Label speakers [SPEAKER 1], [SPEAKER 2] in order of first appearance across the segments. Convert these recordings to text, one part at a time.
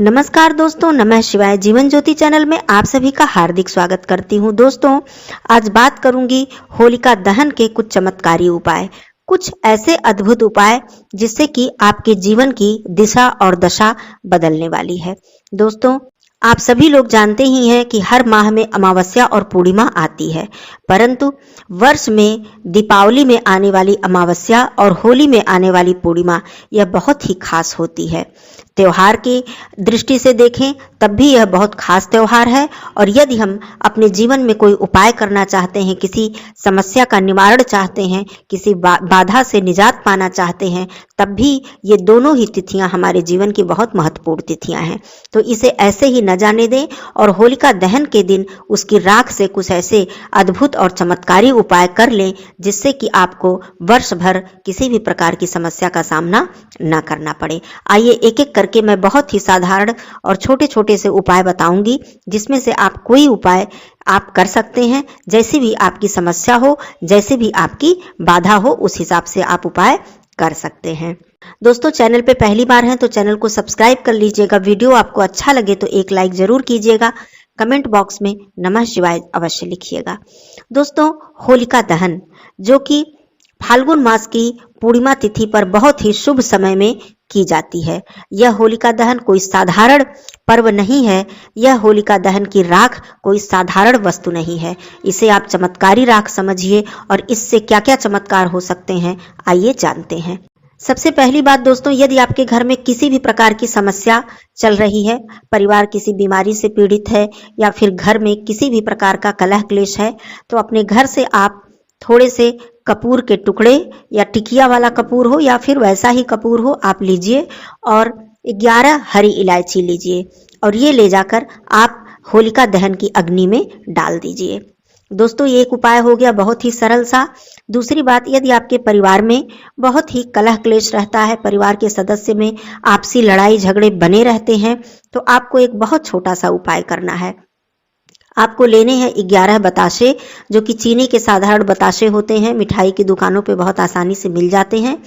[SPEAKER 1] नमस्कार दोस्तों, नमः शिवाय। जीवन ज्योति चैनल में आप सभी का हार्दिक स्वागत करती हूँ। दोस्तों, आज बात करूंगी होलिका दहन के कुछ चमत्कारी उपाय, कुछ ऐसे अद्भुत उपाय जिससे कि आपके जीवन की दिशा और दशा बदलने वाली है। दोस्तों, आप सभी लोग जानते ही हैं कि हर माह में अमावस्या और पूर्णिमा आती है, परंतु वर्ष में दीपावली में आने वाली अमावस्या और होली में आने वाली पूर्णिमा यह बहुत ही खास होती है। त्योहार की दृष्टि से देखें तब भी यह बहुत खास त्योहार है, और यदि हम अपने जीवन में कोई उपाय करना चाहते हैं, किसी समस्या का निवारण चाहते हैं, किसी बाधा से निजात पाना चाहते हैं, तब भी ये दोनों ही तिथियां हमारे जीवन की बहुत महत्वपूर्ण तिथियां हैं। तो इसे ऐसे ही न जाने दें और होलिका दहन के दिन उसकी राख से कुछ ऐसे अद्भुत और चमत्कारी उपाय कर लें जिससे कि आपको वर्ष भर किसी भी प्रकार की समस्या का सामना न करना पड़े। आइए एक एक करके मैं बहुत ही साधारण और छोटे छोटे से उपाय बताऊंगी, जिसमें से आप कोई उपाय आप कर सकते हैं। जैसी भी आपकी समस्या हो, जैसी भी आपकी बाधा हो, उस हिसाब से आप उपाय कर सकते हैं। दोस्तों, चैनल पे पहली बार हैं तो चैनल को सब्सक्राइब कर लीजिएगा। वीडियो आपको अच्छा लगे तो एक लाइक जरूर कीजिएगा। कमेंट बॉक्स में नमः शिवाय अवश्य लिखिएगा। दोस्तों, होलिका दहन जो कि फाल्गुन मास की पूर्णिमा तिथि पर बहुत ही शुभ समय में की जाती है। यह होलिका दहन कोई साधारण पर्व नहीं है। यह होलिका दहन की राख कोई साधारण वस्तु नहीं है। इसे आप चमत्कारी राख समझिए, और इससे क्या क्या चमत्कार हो सकते हैं आइए जानते हैं। सबसे पहली बात दोस्तों, यदि आपके घर में किसी भी प्रकार की समस्या चल रही है, परिवार किसी बीमारी से पीड़ित है, या फिर घर में किसी भी प्रकार का कलह क्लेश है, तो अपने घर से आप थोड़े से कपूर के टुकड़े, या टिकिया वाला कपूर हो या फिर वैसा ही कपूर हो, आप लीजिए, और 11 हरी इलायची लीजिए, और ये ले जाकर आप होलिका दहन की अग्नि में डाल दीजिए। दोस्तों, ये एक उपाय हो गया बहुत ही सरल सा। दूसरी बात, यदि आपके परिवार में बहुत ही कलह क्लेश रहता है, परिवार के सदस्य में आपसी लड़ाई झगड़े बने रहते हैं, तो आपको एक बहुत छोटा सा उपाय करना है। आपको लेने हैं 11 बताशे, जो कि चीनी के साधारण बताशे होते हैं, मिठाई की दुकानों पे बहुत आसानी से मिल जाते हैं।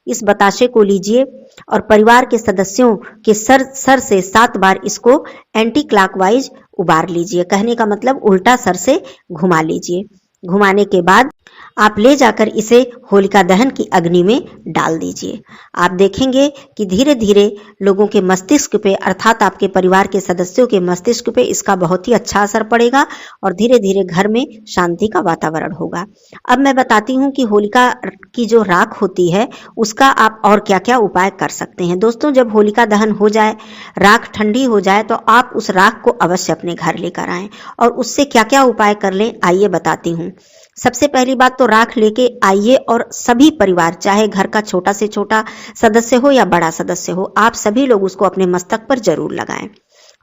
[SPEAKER 1] इस बताशे को लीजिए और परिवार के सदस्यों के सर से 7 बार इसको एंटी क्लॉकवाइज उबार लीजिए। कहने का मतलब उल्टा सर से घुमा लीजिए। घुमाने के बाद आप ले जाकर इसे होलिका दहन की अग्नि में डाल दीजिए। आप देखेंगे कि धीरे धीरे लोगों के मस्तिष्क पे, अर्थात आपके परिवार के सदस्यों के मस्तिष्क पे इसका बहुत ही अच्छा असर पड़ेगा, और धीरे धीरे घर में शांति का वातावरण होगा। अब मैं बताती हूँ कि होलिका की जो राख होती है उसका आप और क्या क्या उपाय कर सकते हैं। दोस्तों, जब होलिका दहन हो जाए, राख ठंडी हो जाए, तो आप उस राख को अवश्य अपने घर लेकर आएं, और उससे क्या क्या उपाय कर लें आइए बताती हूँ। सबसे पहली बात तो राख लेके आइए, और सभी परिवार, चाहे घर का छोटा से छोटा सदस्य हो या बड़ा सदस्य हो, आप सभी लोग उसको अपने मस्तक पर जरूर लगाएं।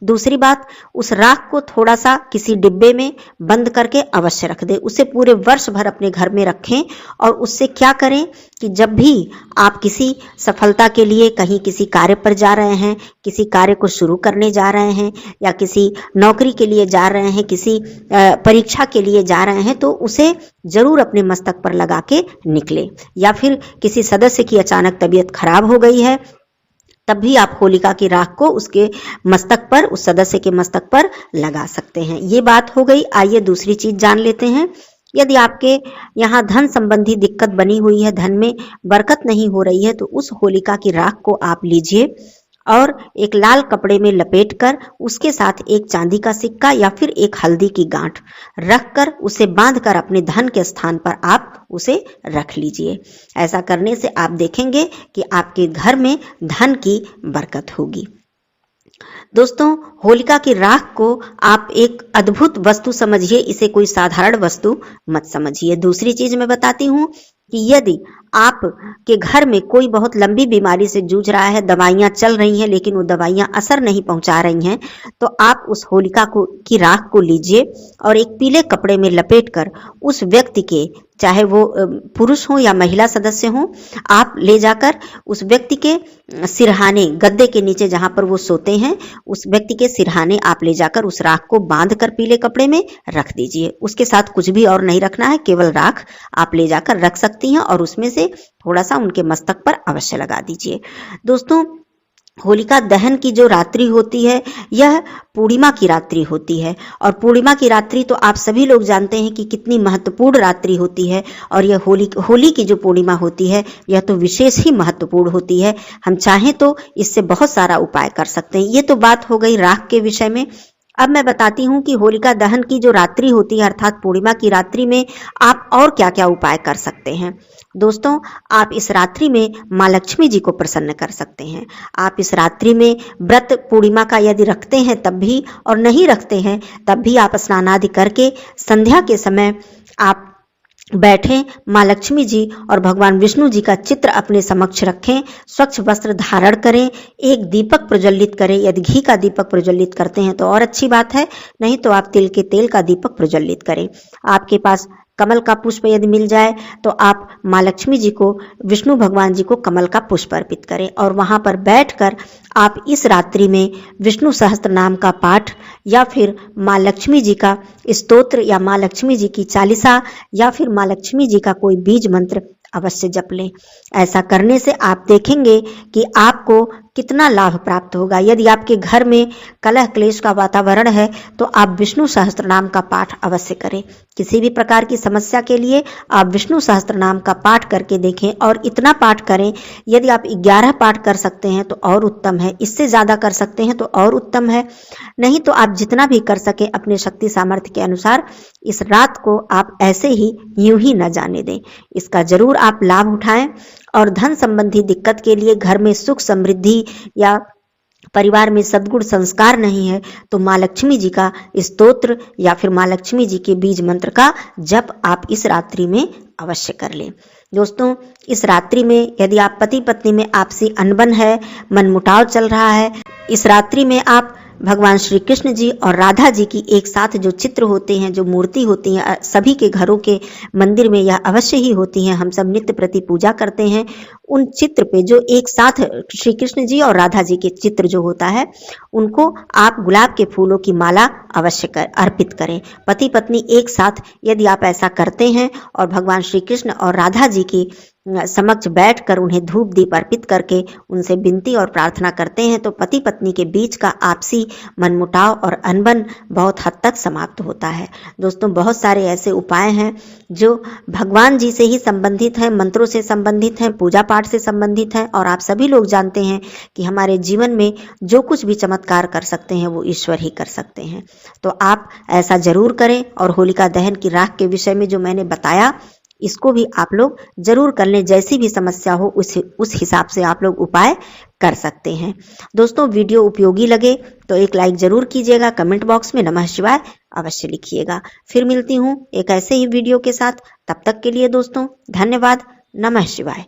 [SPEAKER 1] दूसरी बात, उस राख को थोड़ा सा किसी डिब्बे में बंद करके अवश्य रख दें। उसे पूरे वर्ष भर अपने घर में रखें, और उससे क्या करें कि जब भी आप किसी सफलता के लिए कहीं किसी कार्य पर जा रहे हैं, किसी कार्य को शुरू करने जा रहे हैं, या किसी नौकरी के लिए जा रहे हैं, किसी परीक्षा के लिए जा रहे हैं, तो उसे जरूर अपने मस्तक पर लगा के निकले। या फिर किसी सदस्य की अचानक तबीयत खराब हो गई है, तब भी आप होलिका की राख को उसके मस्तक पर, उस सदस्य के मस्तक पर लगा सकते हैं। ये बात हो गई। आइए दूसरी चीज जान लेते हैं। यदि आपके यहाँ धन संबंधी दिक्कत बनी हुई है, धन में बरकत नहीं हो रही है, तो उस होलिका की राख को आप लीजिए और एक लाल कपड़े में लपेटकर उसके साथ एक चांदी का सिक्का या फिर एक हल्दी की गांठ रखकर उसे बांधकर अपने धन के स्थान पर आप उसे रख लीजिए। ऐसा करने से आप देखेंगे कि आपके घर में धन की बरकत होगी। दोस्तों, होलिका की राख को आप एक अद्भुत वस्तु समझिए, इसे कोई साधारण वस्तु मत समझिए। दूसरी चीज मैं बताती हूँ कि यदि आप के घर में कोई बहुत लंबी बीमारी से जूझ रहा है, दवाइयां चल रही हैं लेकिन वो दवाइयां असर नहीं पहुंचा रही हैं, तो आप उस होलिका की राख को लीजिए और एक पीले कपड़े में लपेटकर उस व्यक्ति के, चाहे वो पुरुष हो या महिला सदस्य हो, आप ले जाकर उस व्यक्ति के सिरहाने, गद्दे के नीचे जहां पर वो सोते हैं, उस व्यक्ति के सिरहाने आप ले जाकर उस राख को बांधकर पीले कपड़े में रख दीजिए। उसके साथ कुछ भी और नहीं रखना है, केवल राख आप ले जाकर रख सकती हैं, और उसमें से थोड़ा सा उनके मस्तक पर अवश्य लगा दीजिए। दोस्तों, होलिका दहन की जो रात्रि होती है यह पूर्णिमा की रात्रि होती है। और पूर्णिमा की रात्रि तो आप सभी लोग जानते हैं कि कितनी महत्वपूर्ण रात्रि होती है। और यह होली की जो पूर्णिमा होती है यह तो विशेष ही महत्वपूर्ण होती है। हम चाहें तो इससे बहुत सारा उपाय कर सकते हैं। ये तो बात हो गई राख के विषय में। अब मैं बताती हूँ कि होलिका दहन की जो रात्रि होती है अर्थात पूर्णिमा की रात्रि में आप और क्या क्या उपाय कर सकते हैं। दोस्तों, आप इस रात्रि में माँ लक्ष्मी जी को प्रसन्न कर सकते हैं। आप इस रात्रि में व्रत पूर्णिमा का यदि रखते हैं तब भी, और नहीं रखते हैं तब भी आप स्नान आदि करके संध्या के समय आप बैठें, माँ लक्ष्मी जी और भगवान विष्णु जी का चित्र अपने समक्ष रखें, स्वच्छ वस्त्र धारण करें, एक दीपक प्रज्वलित करें। यदि घी का दीपक प्रज्वलित करते हैं तो और अच्छी बात है, नहीं तो आप तिल के तेल का दीपक प्रज्वलित करें। आपके पास कमल का पुष्प यदि मिल जाए तो आप माँ लक्ष्मी जी को, विष्णु भगवान जी को कमल का पुष्प अर्पित करें और वहां पर बैठकर आप इस रात्रि में विष्णु सहस्त्र नाम का पाठ या फिर माँ लक्ष्मी जी का स्तोत्र या माँ लक्ष्मी जी की चालीसा या फिर माँ लक्ष्मी जी का कोई बीज मंत्र अवश्य जप लें। ऐसा करने से आप देखेंगे कि आपको कितना लाभ प्राप्त होगा। यदि आपके घर में कलह क्लेश का वातावरण है तो आप विष्णु सहस्त्र नाम का पाठ अवश्य करें। किसी भी प्रकार की समस्या के लिए आप विष्णु सहस्त्र नाम का पाठ करके देखें और इतना पाठ करें। यदि आप 11 पाठ कर सकते हैं तो और उत्तम है, इससे ज्यादा कर सकते हैं तो और उत्तम है। नहीं तो आप जितना भी कर सके अपने शक्ति सामर्थ्य के अनुसार इस रात को आप ऐसे ही यूं ही न जाने दें। इसका जरूर आप लाभ उठाएं और धन संबंधी दिक्कत के लिए, घर में सुख समृद्धि या परिवार में सद्गुण संस्कार नहीं है तो माँ लक्ष्मी जी का स्तोत्र या फिर माँ लक्ष्मी जी के बीज मंत्र का जप आप इस रात्रि में अवश्य कर लें। दोस्तों, इस रात्रि में यदि आप पति पत्नी में आपसी अनबन है, मनमुटाव चल रहा है, इस रात्रि में आप भगवान श्री कृष्ण जी और राधा जी की एक साथ जो चित्र होते हैं, जो मूर्ति होती है, सभी के घरों के मंदिर में यह अवश्य ही होती हैं, हम सब नित्य प्रति पूजा करते हैं। उन चित्र पे जो एक साथ श्री कृष्ण जी और राधा जी के चित्र जो होता है उनको आप गुलाब के फूलों की माला अवश्य अर्पित करें। पति पत्नी एक साथ यदि आप ऐसा करते हैं और भगवान श्री कृष्ण और राधा जी की समक्ष बैठकर उन्हें धूप दीप अर्पित करके उनसे विनती और प्रार्थना करते हैं तो पति पत्नी के बीच का आपसी मनमुटाव और अनबन बहुत हद तक समाप्त होता है। दोस्तों, बहुत सारे ऐसे उपाय हैं जो भगवान जी से ही संबंधित हैं, मंत्रों से संबंधित हैं, पूजा पाठ से संबंधित हैं और आप सभी लोग जानते हैं कि हमारे जीवन में जो कुछ भी चमत्कार कर सकते हैं वो ईश्वर ही कर सकते हैं। तो आप ऐसा जरूर करें और होलिका दहन की राख के विषय में जो मैंने बताया इसको भी आप लोग जरूर कर लें। जैसी भी समस्या हो उस हिसाब से आप लोग उपाय कर सकते हैं। दोस्तों, वीडियो उपयोगी लगे तो एक लाइक जरूर कीजिएगा, कमेंट बॉक्स में नमः शिवाय अवश्य लिखिएगा। फिर मिलती हूँ एक ऐसे ही वीडियो के साथ, तब तक के लिए दोस्तों धन्यवाद। नमः शिवाय।